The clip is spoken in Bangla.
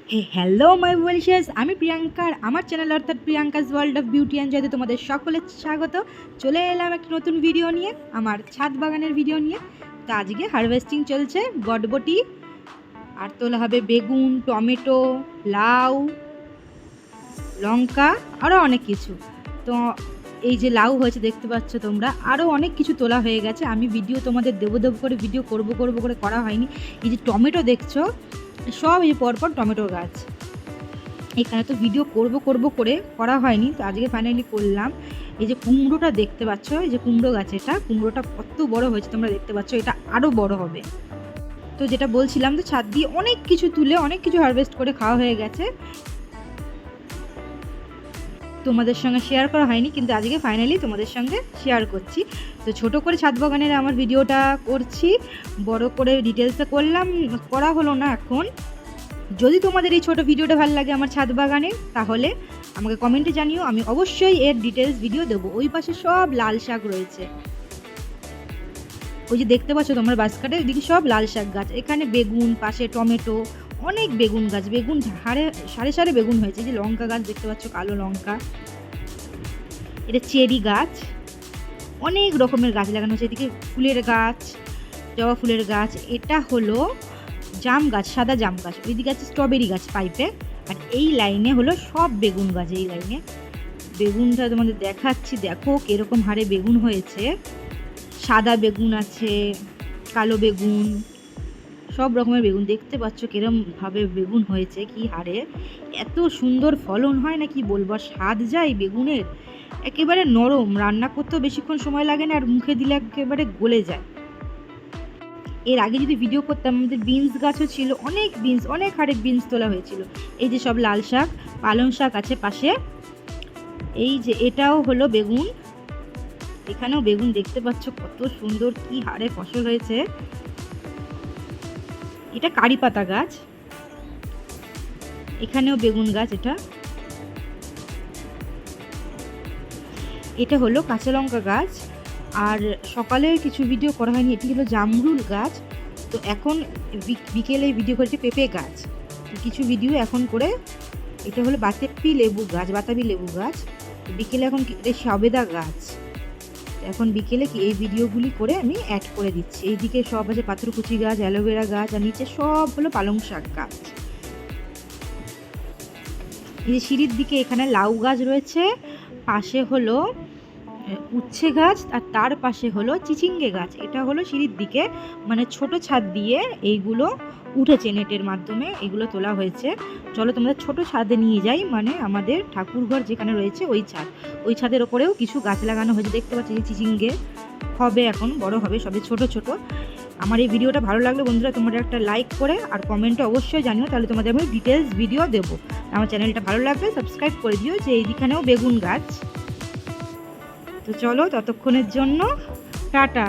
হ্যালো মাই ওয়েলশাস, আমি প্রিয়াঙ্কার আমার চ্যানেল অর্থাৎ Priyanka's world of beauty and জয়তে তোমাদের সকলের স্বাগত। চলে এলাম একটা নতুন ভিডিও নিয়ে, আমার ছাদ বাগানের ভিডিও নিয়ে। তো আজকে হারভেস্টিং চলছে বটবটি, আর তোলা হবে বেগুন, টমেটো, লাউ, লঙ্কা, আরও অনেক কিছু। তো এই যে লাউ হয়েছে দেখতে পাচ্ছ তোমরা, আরও অনেক কিছু তোলা হয়ে গেছে। আমি ভিডিও তোমাদের দেবো করে ভিডিও করব করে করা হয়নি। এই যে টমেটো দেখছো, সব এই পরপর টমেটোর গাছ। এখানে তো ভিডিও করব করে করা হয়নি, তো আজকে ফাইনালি করলাম। এই যে কুমড়োটা দেখতে পাচ্ছ, এই যে কুমড়ো গাছ, এটা কুমড়োটা কত বড় হয়েছে তোমরা দেখতে পাচ্ছ, এটা আরও বড় হবে। তো যেটা বলছিলাম, তো ছাদ দিয়ে অনেক কিছু তুলে অনেক কিছু হারভেস্ট করে খাওয়া হয়ে গেছে, তোমাদের সঙ্গে শেয়ার করা হয়নি, কিন্তু আজকে ফাইনালি তোমাদের সঙ্গে শেয়ার করছি। তো ছোট করে ছাদ বাগানের আমার ভিডিওটা করছি, বড় করে ডিটেলসে করা হলো না এখন। যদি তোমাদের এই ছোট ভিডিওটা ভালো লাগে আমার ছাদ বাগানে, তাহলে আমাকে কমেন্টে জানিও, আমি অবশ্যই এর ডিটেলস ভিডিও দেবো। ওই পাশে সব লাল শাক রয়েছে, ওই যে দেখতে পাচ্ছ তোমার বাস্কেটে, ওইদিকে সব লাল শাক গাছ। এখানে বেগুন, পাশে টমেটো, অনেক বেগুন গাছ, বেগুন সারে সারে বেগুন হয়েছে। যে লঙ্কা গাছ দেখতে পাচ্ছ, কালো লঙ্কা, এটা চেরি গাছ, অনেক রকমের গাছ লাগানো হয়েছে। এদিকে ফুলের গাছ, জবা ফুলের গাছ, এটা হলো জাম গাছ, সাদা জাম গাছ, ওইদিকে আছে স্ট্রবেরি গাছ পাইপে। আর এই লাইনে হলো সব বেগুন গাছ। এই লাইনে বেগুনটা তোমাদের দেখাচ্ছি, দেখো কিরকম হারে বেগুন হয়েছে। সাদা বেগুন আছে, কালো বেগুন, সব রকমের বেগুন দেখতে পাচ্ছ কিরমভাবে বেগুন হয়েছে, কি হারে। এত সুন্দর ফলন হয় না কি বলবো, স্বাদ যায় বেগুনের, একেবারে নরম, রান্না করতেও বেশিক্ষণ সময় লাগে না, আর মুখে দিলে একেবারে গলে যায়। এর আগে যদি ভিডিও করতাম, আমাদের বিনস গাছও ছিল, অনেক বিনস, অনেক হারে বিনস তোলা হয়েছিল। এই যে সব লাল শাক, পালং শাক আছে পাশে। এই যে এটাও হলো বেগুন, এখানেও বেগুন দেখতে পাচ্ছ কত সুন্দর, কি হারে ফসল হয়েছে। এটা কারি পাতা গাছ, এখানেও বেগুন গাছ। এটা হলো কাঁচা লঙ্কা গাছ। আর সকালে কিছু ভিডিও করা হয়নি, এটি হলো জামরুল গাছ। তো এখন বিকেলে ভিডিও করেছে পেঁপে গাছ, কিছু ভিডিও এখন করে। এটা হলো বাতাবি লেবু গাছ। বিকেলে এখন সবেদা গাছ, এখন বিকেলে এই ভিডিওগুলি করে আমি অ্যাড করে দিচ্ছি। এইদিকে সব আছে পাথরকুচি গাছ, অ্যালোভেরা গাছ, আর নিচে সব হলো পালং শাক গাছ। এই যে সিঁড়ির দিকে এখানে লাউ গাছ রয়েছে, পাশে হলো উচ্ছে গাছ, আর তার পাশে হলো চিচিঙ্গে গাছ। এটা হলো সিঁড়ির দিকে, মানে ছোট ছাদ দিয়ে এইগুলো উঠেছে, নেটের মাধ্যমে এগুলো তোলা হয়েছে। চলো তোমাদের ছোট ছাদে নিয়ে যাই, মানে আমাদের ঠাকুরঘর যেখানে রয়েছে ওই ছাদের ওপরেও কিছু গাছ লাগানো হয়েছে। দেখতে পাচ্ছি যে চিচিঙ্গে হবে, এখন বড় হবে, সবে ছোট ছোট। আমার এই ভিডিওটা ভালো লাগলে বন্ধুরা তোমরা একটা লাইক করে আর কমেন্টে অবশ্যই জানিও, তাহলে তোমাদের আমি ডিটেলস ভিডিও দেবো। আমার চ্যানেলটা ভালো লাগলে সাবস্ক্রাইব করে দিও। যে এইদিকেও বেগুন গাছ। তো চলো, ততক্ষণের জন্য টাটা।